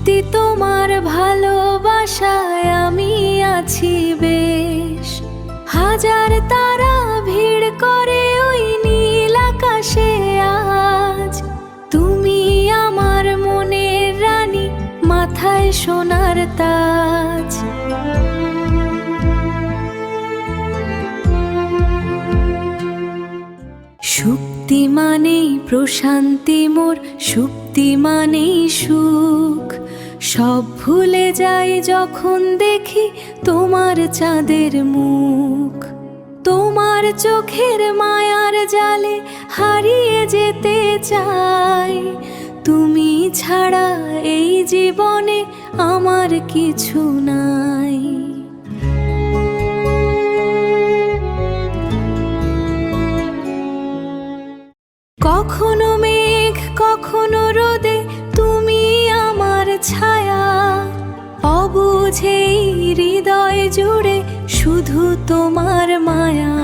সত্যি তোমার ভালোবাসায় আমি আছি বেশ। হাজার তারা ভিড় করে ওই নীল আকাশে আজ। তুমি আমার মনের রানী, মাথায় সোনার তাজ। সুপ্তি মানেই প্রশান্তি মোর, সুপ্তি মানেই সুখ। সব ভুলে যাই যখন দেখি তোমার চাঁদের মুখ। তোমার চোখের মায়ার জালে হারিয়ে যেতে চাই। তুমি ছাড়া এই জীবনে আমার কিছু নাই। কখনো মেঘ কখনো রোদে তুমি আমার ছায়া। অবুঝেই হৃদয় জুড়ে শুধু তোমার মায়া।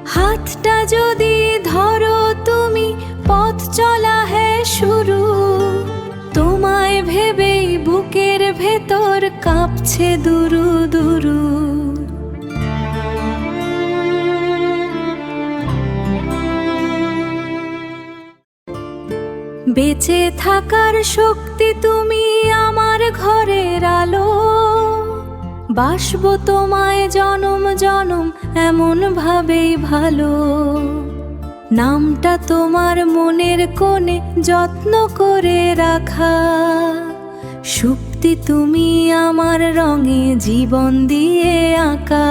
হাতটা যদি ধরো তুমি, পথ চলা হ্যাঁ শুরু। তোমায় ভেবেই বুকের ভেতর কাঁপছে দুরু দুরু। বেঁচে থাকার শক্তি তুমি আমার ঘরের আলো। বাসবো তোমায় জনম জনম এমন ভাবেই ভালো। নামটা তোমার মনের কোণে যত্ন করে রাখা। সুপ্তি তুমি আমার রঙে জীবন দিয়ে আঁকা।